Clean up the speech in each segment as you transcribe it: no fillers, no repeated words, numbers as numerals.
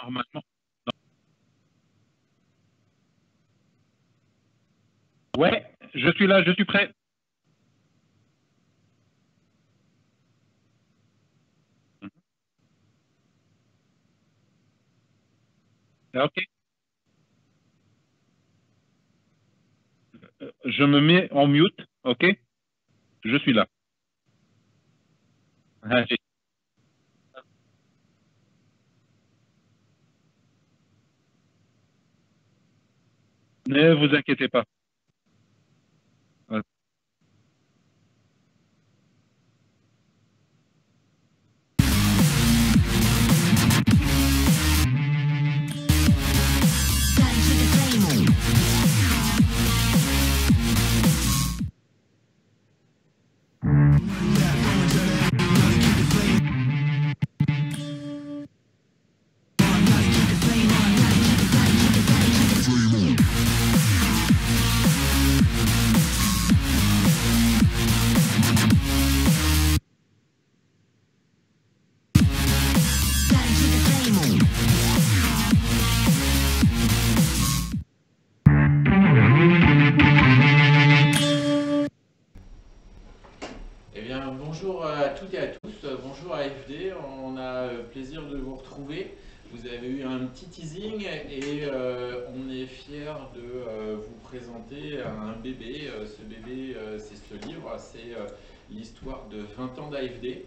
normalement. Ouais, je suis là, je suis prêt. Ok, je me mets en mute, ok? Je suis là. Allez. Ne vous inquiétez pas. Eh bien, bonjour à toutes et à tous, bonjour à FD, on a plaisir de vous retrouver. Vous avez eu un petit teasing et on est fiers de vous présenter un bébé. Ce bébé, c'est ce livre, c'est l'histoire de 20 ans d'AFD.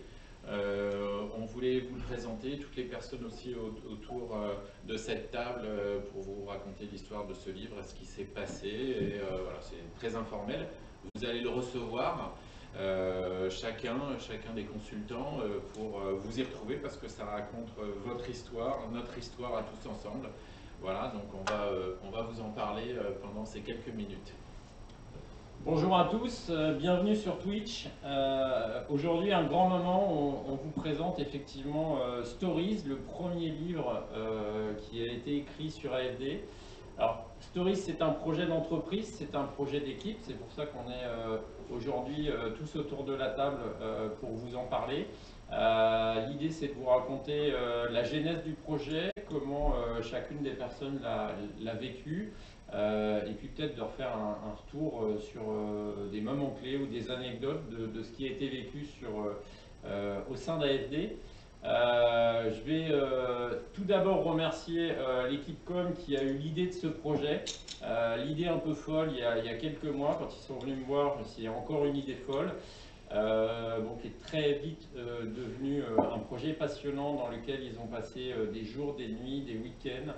On voulait vous le présenter, toutes les personnes aussi autour de cette table pour vous raconter l'histoire de ce livre, ce qui s'est passé. Et voilà, c'est très informel. Vous allez le recevoir. Chacun des consultants pour vous y retrouver parce que ça raconte votre histoire, notre histoire à tous ensemble. Voilà, donc on va vous en parler pendant ces quelques minutes. Bonjour à tous, bienvenue sur Twitch. Aujourd'hui, un grand moment, on vous présente effectivement Stories, le premier livre qui a été écrit sur AFD. Alors, Stories, c'est un projet d'entreprise, c'est un projet d'équipe, c'est pour ça qu'on est aujourd'hui tous autour de la table pour vous en parler. L'idée, c'est de vous raconter la genèse du projet, comment chacune des personnes l'a vécu, et puis peut-être de refaire un retour sur des moments clés ou des anecdotes de ce qui a été vécu au sein d'AFD. Je vais tout d'abord remercier l'équipe com qui a eu l'idée de ce projet. L'idée un peu folle il y a quelques mois, quand ils sont venus me voir, c'est encore une idée folle. Qui est très vite devenu un projet passionnant dans lequel ils ont passé des jours, des nuits, des week-ends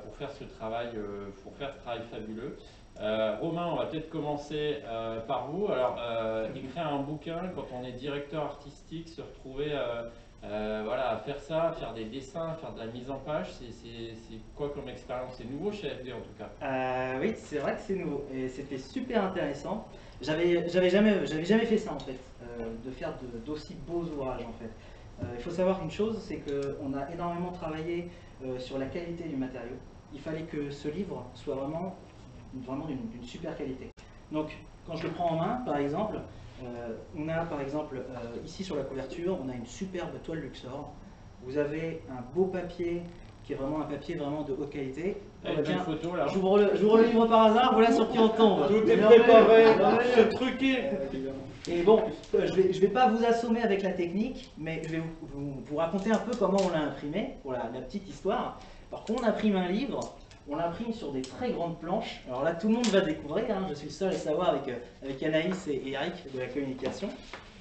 pour faire ce travail fabuleux. Romain, on va peut-être commencer par vous. Alors, écrire un bouquin quand on est directeur artistique, se retrouver voilà, à faire ça, faire des dessins, faire de la mise en page, c'est quoi comme expérience? C'est nouveau chez FD en tout cas. Oui, c'est vrai que c'est nouveau et c'était super intéressant. J'avais jamais fait ça en fait, de faire d'aussi beaux ouvrages en fait. Il faut savoir une chose, c'est qu'on a énormément travaillé sur la qualité du matériau. Il fallait que ce livre soit vraiment d'une super qualité. Donc, quand je le prends en main, par exemple, on a par exemple ici sur la couverture, on a une superbe toile Luxor. Vous avez un beau papier qui est vraiment un papier vraiment de haute qualité. Avec une photo là. J'ouvre le livre par hasard, voilà sur qui on tombe. Tout est préparé, c'est truqué. Et bon, je vais pas vous assommer avec la technique, mais je vais vous raconter un peu comment on l'a imprimé, pour la petite histoire. Alors quand on imprime un livre, on l'imprime sur des très grandes planches. Alors là, tout le monde va découvrir, hein, je suis le seul à savoir avec Anaïs et Eric de la communication.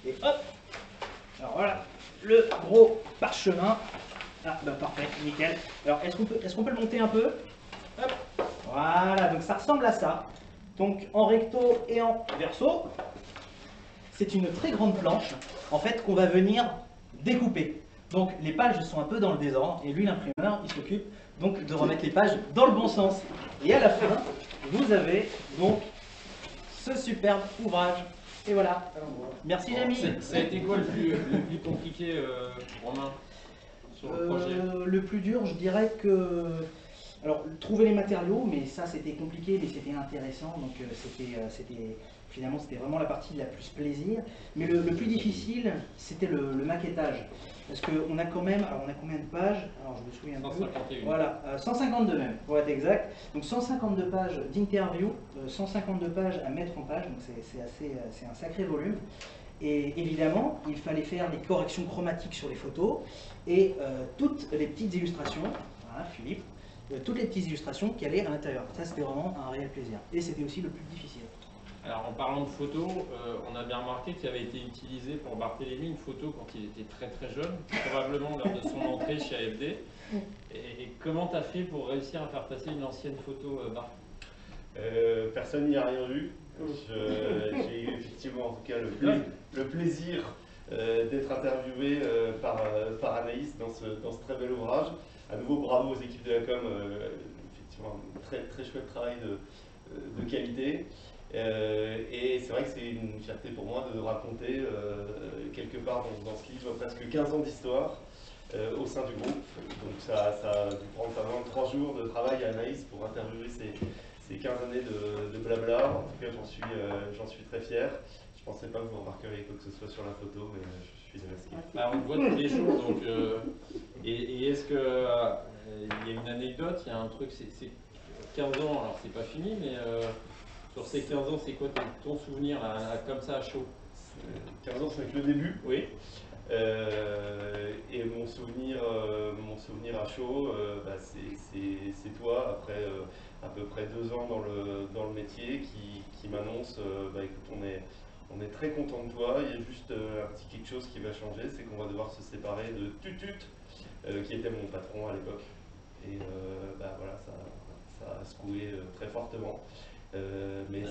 Et hop, alors voilà, le gros parchemin. Ah bah parfait, nickel. Alors est-ce qu'on peut le monter un peu? Hop, voilà, donc ça ressemble à ça. Donc en recto et en verso. C'est une très grande planche, en fait, qu'on va venir découper. Donc les pages sont un peu dans le désordre, et lui, l'imprimeur, il s'occupe donc de remettre les pages dans le bon sens. Et à la fin, vous avez donc ce superbe ouvrage. Et voilà. Merci Jamie. Ça a été quoi le plus compliqué, Romain, sur le projet? Le plus dur, je dirais que... Alors, trouver les matériaux, mais ça c'était compliqué, mais c'était intéressant, donc finalement c'était vraiment la partie de la plus plaisir. Mais le plus difficile, c'était le maquettage. Parce qu'on a quand même, alors on a combien de pages? Alors je me souviens un peu. 151. Voilà, 152 même, pour être exact. Donc 152 pages d'interview, 152 pages à mettre en page, donc c'est un sacré volume. Et évidemment, il fallait faire les corrections chromatiques sur les photos et toutes les petites illustrations, voilà, Philippe, toutes les petites illustrations qui allaient à l'intérieur. Ça, c'était vraiment un réel plaisir. Et c'était aussi le plus difficile. Alors en parlant de photos, on a bien remarqué qu'il avait été utilisé pour Barthélemy une photo quand il était très très jeune, probablement lors de son entrée chez AFD. Et comment tu as fait pour réussir à faire passer une ancienne photo, Bart? Personne n'y a rien vu. J'ai eu effectivement en tout cas le plaisir d'être interviewé par Anaïs dans ce très bel ouvrage. À nouveau, bravo aux équipes de la com, effectivement un très, très chouette travail de qualité. Et c'est vrai que c'est une fierté pour moi de raconter quelque part dans ce livre presque 15 ans d'histoire au sein du groupe. Donc ça a dû prendre pas loin de 3 jours de travail à Anaïs pour interviewer ces 15 années de blabla. En tout cas, j'en suis très fier. Je ne pensais pas que vous remarqueriez quoi que ce soit sur la photo, mais je suis démasqué. Bah, on le voit tous les jours. Donc, et est-ce qu'il y a une anecdote, il y a un truc, c'est 15 ans, alors c'est pas fini, mais sur ces 15 ans, c'est quoi ton souvenir là, comme ça à chaud? 15 ans, c'est que le début. Oui. Et mon souvenir à chaud, bah, c'est toi, après à peu près 2 ans dans le métier, qui m'annonce, bah, écoute, on est très content de toi, il y a juste un petit quelque chose qui va changer, c'est qu'on va devoir se séparer de Tutut, qui était mon patron à l'époque. Et bah, voilà, ça a secoué très fortement. Mais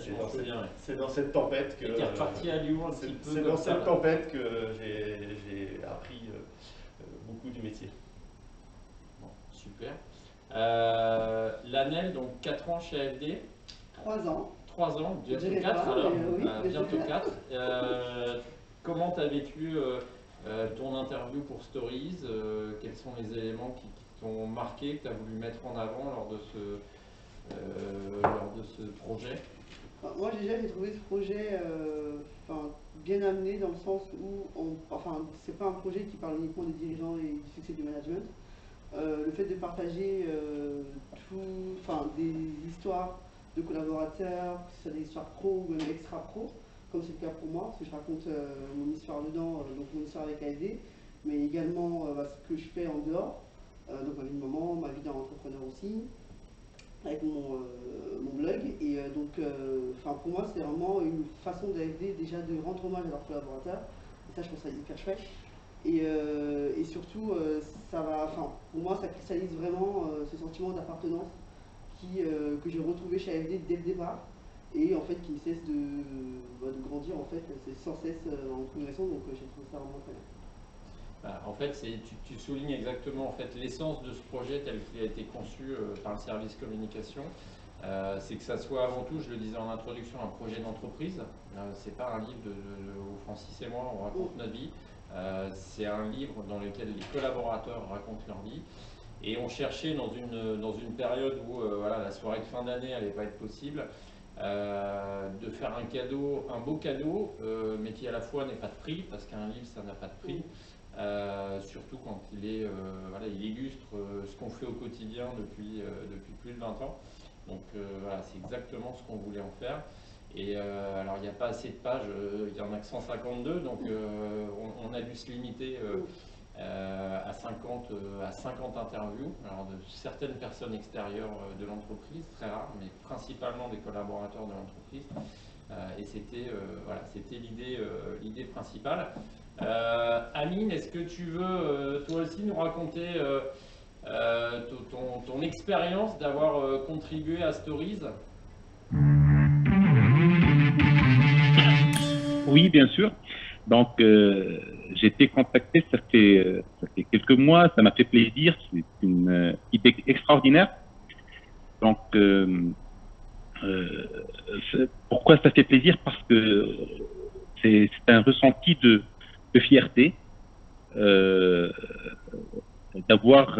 c'est dans cette tempête que tu es reparti à Lyon un petit peu. C'est dans cette tempête que j'ai appris beaucoup du métier. Bon, super. L'ANEL, donc 4 ans chez AFD. 3 ans. 3 ans, bientôt 4 alors. Oui, bientôt 4. Comment tu as vécu ton interview pour Stories? Quels sont les éléments qui t'ont marqué, que tu as voulu mettre en avant lors de ce projet? Moi déjà j'ai trouvé ce projet bien amené dans le sens où c'est pas un projet qui parle uniquement des dirigeants et du succès du management. Le fait de partager des histoires de collaborateurs, que ce soit des histoires pro ou même extra pro, comme c'est le cas pour moi, parce que je raconte mon histoire dedans, donc mon histoire avec AFD, mais également ce que je fais en dehors, donc ma vie de maman, ma vie d'entrepreneur aussi, avec mon blog. Et pour moi c'est vraiment une façon d'AFD déjà de rendre hommage à leurs collaborateurs, et ça je trouve ça hyper chouette. Et surtout pour moi ça cristallise vraiment ce sentiment d'appartenance que j'ai retrouvé chez AFD dès le départ, et en fait qui ne cesse de grandir, en fait c'est sans cesse en progression, donc j'ai trouvé ça vraiment très bien. En fait, tu soulignes exactement en fait, l'essence de ce projet tel qu'il a été conçu par le service communication. C'est que ça soit avant tout, je le disais en introduction, un projet d'entreprise. C'est pas un livre où Francis et moi on raconte notre vie. C'est un livre dans lequel les collaborateurs racontent leur vie. Et on cherchait dans une période où la soirée de fin d'année n'allait pas être possible, de faire un cadeau, un beau cadeau, mais qui à la fois n'est pas de prix, parce qu'un livre ça n'a pas de prix. Surtout quand il illustre ce qu'on fait au quotidien depuis plus de 20 ans. Donc c'est exactement ce qu'on voulait en faire. Et alors il n'y a pas assez de pages, il y en a que 152, donc on a dû se limiter à 50 interviews, alors de certaines personnes extérieures de l'entreprise, très rares, mais principalement des collaborateurs de l'entreprise. Et c'était l'idée principale. Amine, est-ce que tu veux toi aussi nous raconter ton expérience d'avoir contribué à Stories? Oui, bien sûr. Donc, j'ai été contacté, ça fait quelques mois, ça m'a fait plaisir, c'est une idée extraordinaire. Donc, pourquoi ça fait plaisir? Parce que c'est un ressenti de fierté d'avoir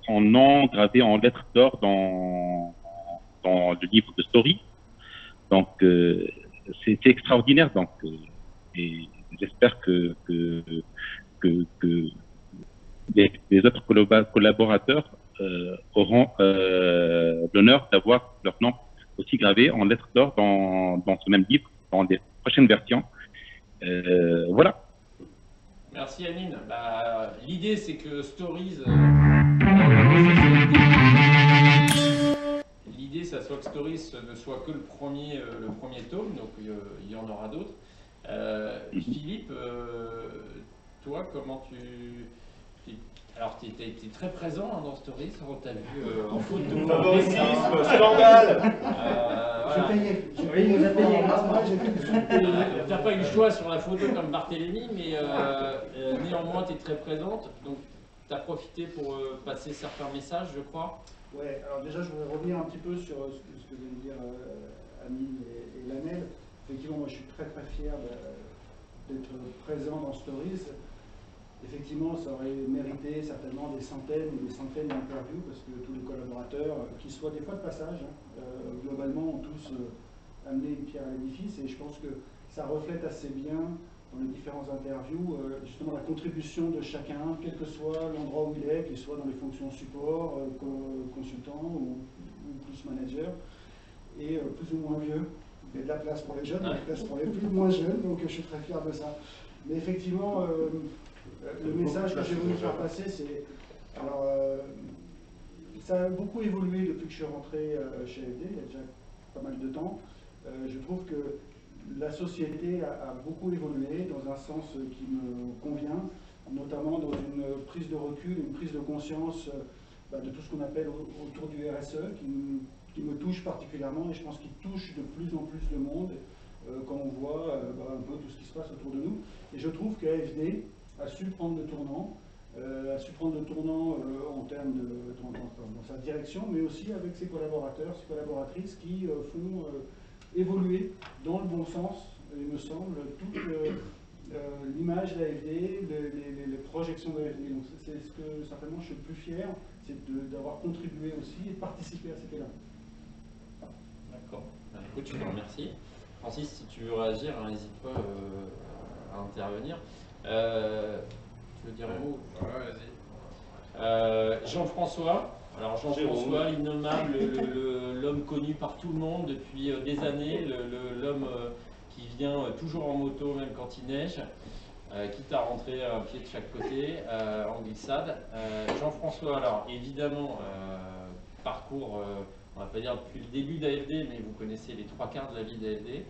son nom gravé en lettres d'or dans dans le livre de Story. Donc, c'est extraordinaire. Donc, et j'espère que les autres collaborateurs auront l'honneur d'avoir leur nom aussi gravé en lettres d'or dans ce même livre, dans les prochaines versions. Voilà. Merci Amine. L'idée c'est que Stories, l'idée ça soit que Stories ne soit que le premier tome, donc il y en aura d'autres. Philippe, toi comment alors tu étais très présent dans Stories, on t'a vu en photo. Favoritisme, scandale. Je payais grâce. Tu n'as pas eu le choix sur la photo comme Barthélémy, mais néanmoins tu es très présente, donc tu as profité pour passer certains messages, je crois. Ouais, alors déjà je voudrais revenir un petit peu sur ce que vient de dire Amine et Lanel. Effectivement, moi je suis très fier d'être présent dans Stories. Effectivement, ça aurait mérité certainement des centaines et des centaines d'interviews parce que tous les collaborateurs, qui soient des fois de passage, globalement ont tous amené une pierre à l'édifice et je pense que ça reflète assez bien dans les différentes interviews justement la contribution de chacun, quel que soit l'endroit où il est, qu'il soit dans les fonctions support, consultant ou plus manager, et plus ou moins vieux. Il y a de la place pour les jeunes, de la place pour les plus ou moins jeunes, donc je suis très fier de ça. Mais effectivement, le message que j'ai voulu faire passer, c'est... Alors, ça a beaucoup évolué depuis que je suis rentré chez FD, il y a déjà pas mal de temps. Je trouve que la société a beaucoup évolué dans un sens qui me convient, notamment dans une prise de recul, une prise de conscience de tout ce qu'on appelle autour du RSE, qui me touche particulièrement et je pense qu'il touche de plus en plus de monde quand on voit un peu tout ce qui se passe autour de nous. Et je trouve qu'AFD a su prendre le tournant, en termes dans sa direction, mais aussi avec ses collaborateurs, ses collaboratrices qui font évoluer dans le bon sens, il me semble, toute l'image d'AFD, les projections d'AFD. Donc c'est ce que certainement je suis le plus fier, c'est d'avoir contribué aussi et de participer à cet élan. D'accord. Écoute, je te remercie. Francis, si tu veux réagir, n'hésite pas à intervenir. Tu veux dire un mot? Ouais, vas-y. Jean-François. Alors Jean-François, l'innommable, l'homme connu par tout le monde depuis des années, l'homme qui vient toujours en moto même quand il neige, quitte à rentrer un pied de chaque côté en glissade. Jean-François, alors évidemment, parcours, on va pas dire depuis le début d'AFD, mais vous connaissez les 3/4 de la vie d'AFD.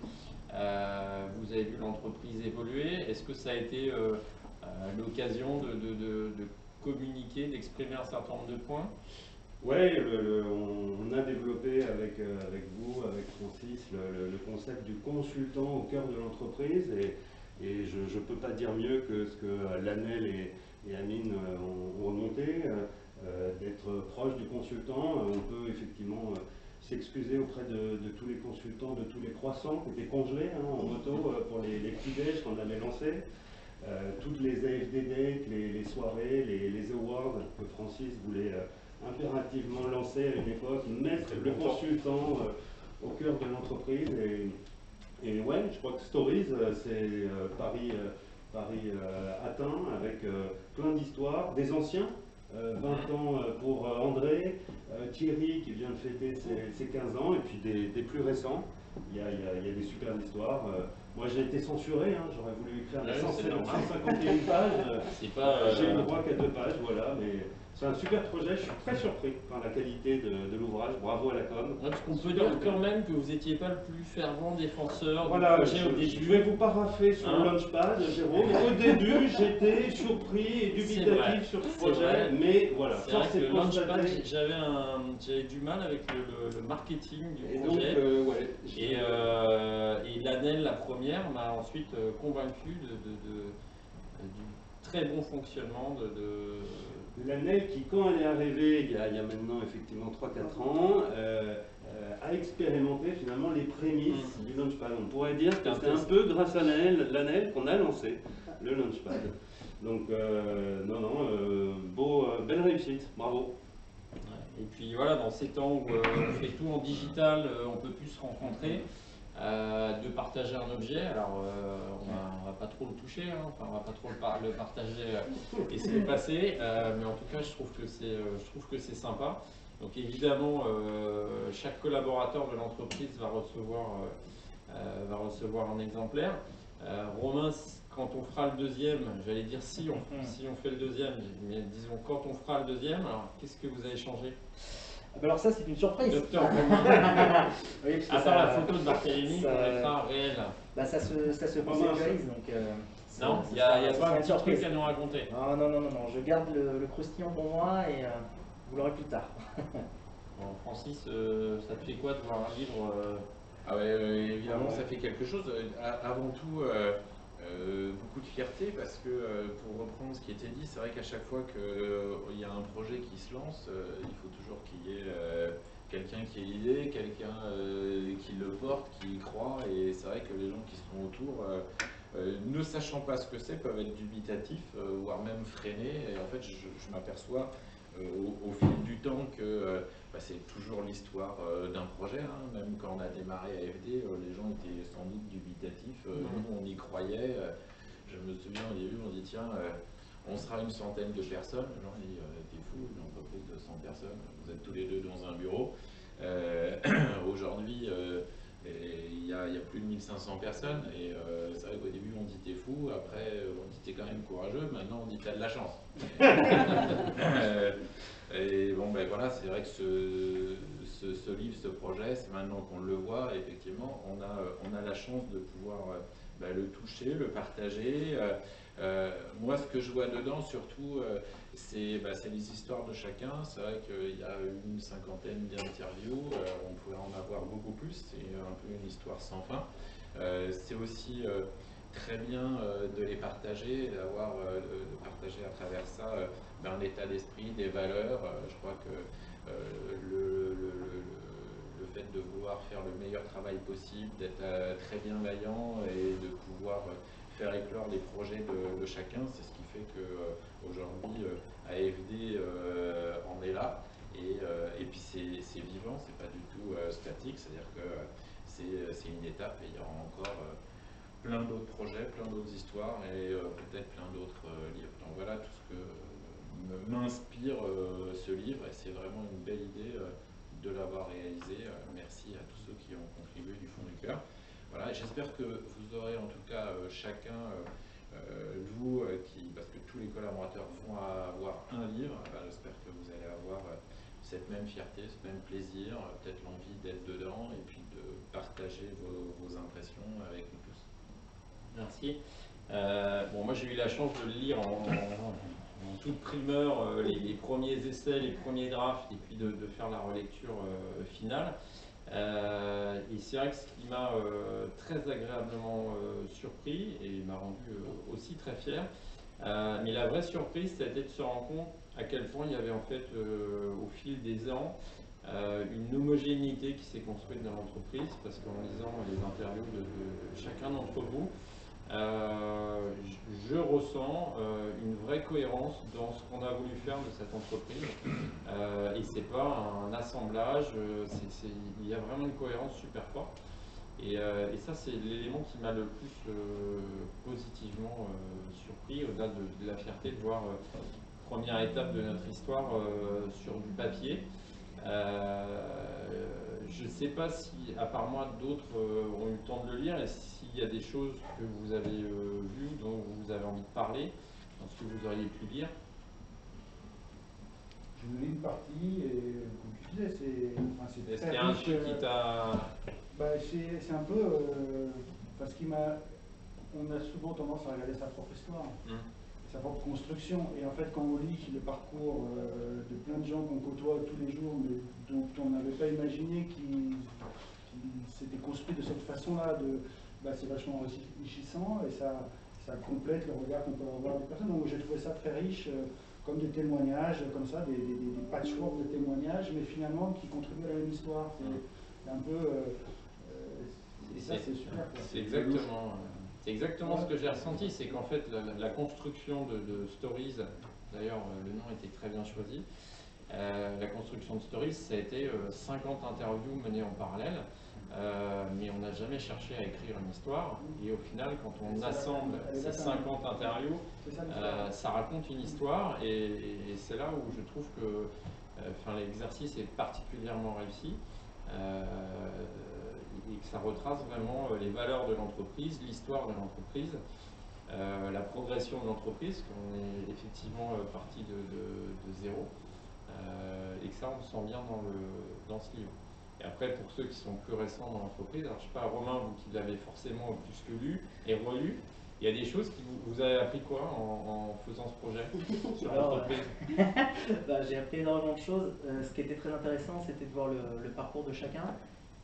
Vous avez vu l'entreprise évoluer. Est-ce que ça a été l'occasion de communiquer, d'exprimer un certain nombre de points? Oui, on a développé avec vous, avec Francis, le concept du consultant au cœur de l'entreprise et je ne peux pas dire mieux que ce que Lanel et Amine ont remonté, d'être proche du consultant. On peut effectivement s'excuser auprès de tous les consultants, de tous les croissants qui étaient congelés en moto pour les petits déj qu'on avait lancés. Toutes les AFD Days, les soirées, les awards que Francis voulait impérativement lancer à une époque, mettre le consultant au cœur de l'entreprise. Et ouais, je crois que Stories, c'est Paris atteint avec plein d'histoires, des anciens, 20 ans pour André, Thierry qui vient de fêter ses 15 ans, et puis des plus récents. Il y a des super histoires. Moi j'ai été censuré, j'aurais voulu écrire 151 pages. J'ai le droit qu'à 2 pages, voilà. Mais c'est un super projet, je suis très surpris par la qualité de l'ouvrage, bravo à la com. Parce qu'on peut dire quand même que vous n'étiez pas le plus fervent défenseur du projet au début. Je vais vous parapher sur le Launchpad, Jérôme. Au début, j'étais surpris et dubitatif sur ce projet, mais voilà. C'est vrai que le Launchpad, j'avais du mal avec le marketing du projet. Et Lanel, la première, m'a ensuite convaincu du très bon fonctionnement Lanel qui, quand elle est arrivée, il y a maintenant effectivement 3-4 ans, a expérimenté finalement les prémices du Launchpad. On pourrait dire que c'est un peu grâce à Lanel qu'on a lancé le Launchpad. Donc, belle réussite, bravo. Et puis voilà, dans ces temps où on fait tout en digital, on peut plus se rencontrer, de partager un objet. Alors on va pas trop le toucher, hein, enfin, on va pas trop le partager et se le passer, mais en tout cas je trouve que c'est sympa. Donc évidemment, chaque collaborateur de l'entreprise va recevoir un exemplaire. Romain, quand on fera le deuxième, j'allais dire si on fait le deuxième, mais disons quand on fera le deuxième, alors qu'est-ce que vous allez changer? Alors ça c'est une surprise. Docteur Romain. Oui, parce que À part la photo de Barthélémy, on mettra réel. Bah, ça se conceptualise, donc non, il y a pas un une petit surprise truc à nous raconter. Non, je garde le croustillant pour moi et vous l'aurez plus tard. Bon, Francis, ça te fait quoi de voir un livre Ah ouais, évidemment, ça fait quelque chose. Avant tout, beaucoup de fierté parce que, pour reprendre ce qui était dit, c'est vrai qu'à chaque fois qu'il y a un projet qui se lance, il faut toujours qu'il y ait quelqu'un qui ait l'idée, quelqu'un qui le porte, qui y croit. Et c'est vrai que les gens qui seront autour, ne sachant pas ce que c'est, peuvent être dubitatifs, voire même freinés. Et en fait, je m'aperçois au fil du temps que c'est toujours l'histoire d'un projet, hein. Même quand on a démarré AFD, les gens étaient sans doute dubitatifs, nous on y croyait. Je me souviens au début, on dit tiens, on sera une centaine de personnes. Les gens disent t'es fou, une entreprise de 100 personnes, vous êtes tous les deux dans un bureau. Aujourd'hui, il y a plus de 1500 personnes, et c'est vrai qu'au début on dit t'es fou, après on dit t'es quand même courageux, maintenant on dit t'as de la chance. Et bon, ben voilà, c'est vrai que ce livre, ce projet, c'est maintenant qu'on le voit, effectivement, on a la chance de pouvoir le toucher, le partager. Moi, ce que je vois dedans, surtout, c'est les histoires de chacun. C'est vrai qu'il y a une cinquantaine d'interviews, on pourrait en avoir beaucoup plus, c'est un peu une histoire sans fin. C'est aussi très bien de les partager, de partager à travers ça un état d'esprit, des valeurs. Je crois que le fait de vouloir faire le meilleur travail possible, d'être très bienveillant et de pouvoir faire éclore les projets de chacun, c'est ce qui fait qu'aujourd'hui AFD en est là. Et puis c'est vivant, c'est pas du tout statique, c'est-à-dire que c'est une étape et il y aura encore plein d'autres projets, plein d'autres histoires et peut-être plein d'autres livres. Donc voilà tout ce que m'inspire ce livre, et c'est vraiment une belle idée de l'avoir réalisé. Merci à tous ceux qui ont contribué du fond du cœur. Voilà, j'espère que vous aurez en tout cas chacun, vous, parce que tous les collaborateurs vont avoir un livre, j'espère que vous allez avoir cette même fierté, ce même plaisir, peut-être l'envie d'être dedans et puis de partager vos impressions avec nous tous. Merci. Bon, moi j'ai eu la chance de le lire en toute primeur, les premiers essais, les premiers drafts, et puis de faire la relecture finale. Et c'est vrai que ce qui m'a très agréablement surpris et m'a rendu aussi très fier, mais la vraie surprise, ça a été de se rendre compte à quel point il y avait en fait au fil des ans une homogénéité qui s'est construite dans l'entreprise, parce qu'en lisant les interviews de chacun d'entre vous, je ressens une vraie cohérence dans ce qu'on a voulu faire de cette entreprise, et c'est pas un assemblage, il y a vraiment une cohérence super forte, et ça c'est l'élément qui m'a le plus positivement surpris, au-delà de la fierté de voir première étape de notre histoire sur du papier. Je ne sais pas si, à part moi, d'autres ont eu le temps de le lire, et s'il y a des choses que vous avez vues, dont vous avez envie de parler, dans ce que vous auriez pu lire. Je lis une partie, et comme tu disais, c'est Est-ce qu'il y a un truc qui t'a... C'est un peu... parce on a souvent tendance à regarder sa propre histoire. Sa propre construction, et en fait quand on lit le parcours de plein de gens qu'on côtoie tous les jours, mais dont on n'avait pas imaginé qu'ils s'étaient construits de cette façon-là, c'est vachement enrichissant, et ça complète le regard qu'on peut avoir des personnes. Donc j'ai trouvé ça très riche, comme des témoignages, comme ça, des patchwork de témoignages, mais finalement qui contribuent à la même histoire. C'est un peu... et ça c'est super. C'est exactement ce que j'ai ressenti, c'est qu'en fait la construction de Stories, d'ailleurs le nom était très bien choisi, La construction de Stories, ça a été 50 interviews menées en parallèle, mais on n'a jamais cherché à écrire une histoire. Et au final, quand on assemble ces 50 interviews, ça raconte une histoire. Et c'est là où je trouve que l'exercice est particulièrement réussi. Et que ça retrace vraiment les valeurs de l'entreprise, l'histoire de l'entreprise, la progression de l'entreprise, qu'on est effectivement parti de zéro, et que ça on le sent bien dans ce livre. Et après, pour ceux qui sont plus récents dans l'entreprise, alors je ne sais pas, Romain, vous qui l'avez forcément plus que lu et relu, il y a des choses qui vous avez appris quoi en faisant ce projet sur l'entreprise? J'ai appris énormément de choses. Ce qui était très intéressant, c'était de voir le parcours de chacun.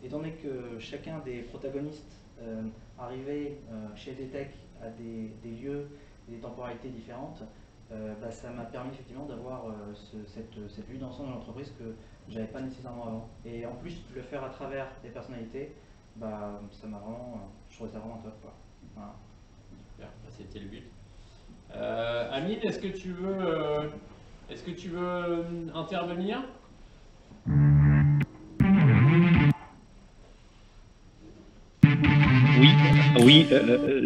Étant donné que chacun des protagonistes arrivait chez EDTech à des lieux et des temporalités différentes, ça m'a permis effectivement d'avoir cette vue d'ensemble de l'entreprise que je n'avais pas nécessairement avant. Et en plus, de le faire à travers des personnalités, ça m'a vraiment, je trouvais ça vraiment top, quoi. Voilà. C'était le but. Amine, est-ce que tu veux intervenir? Oui,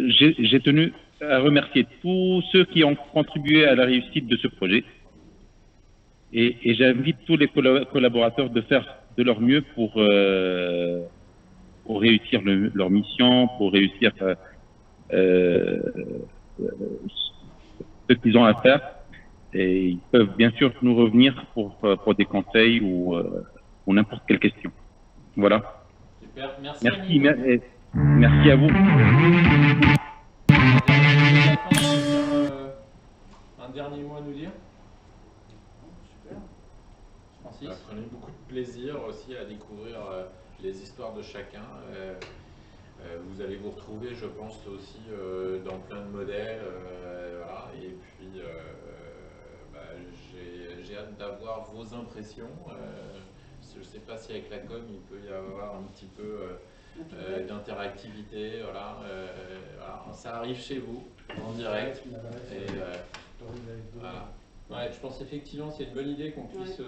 j'ai tenu à remercier tous ceux qui ont contribué à la réussite de ce projet. Et j'invite tous les collaborateurs de faire de leur mieux pour réussir leur mission, pour réussir ce qu'ils ont à faire. Et ils peuvent bien sûr nous revenir pour des conseils ou n'importe quelle question. Voilà. Super, merci. Merci à vous. Un dernier mot à nous dire? Super. Prenez beaucoup de plaisir aussi à découvrir les histoires de chacun. Vous allez vous retrouver, je pense, aussi dans plein de modèles. Voilà. Et puis, j'ai hâte d'avoir vos impressions. Je ne sais pas si avec la com, il peut y avoir un petit peu d'interactivité. Voilà. Ça arrive chez vous, en direct. Et, voilà. Ouais, je pense effectivement c'est une bonne idée qu'on puisse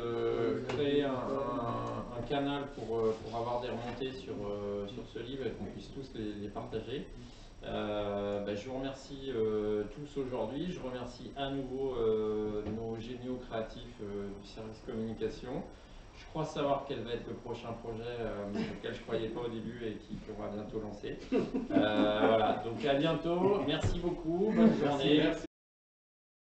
créer un canal pour avoir des remontées sur ce livre et qu'on puisse tous les partager. Je vous remercie tous aujourd'hui. Je remercie à nouveau nos géniaux créatifs du service communication. Je crois savoir quel va être le prochain projet auquel je ne croyais pas au début et qu'on va bientôt lancer. Voilà, donc à bientôt. Merci beaucoup. Bonne journée. Merci.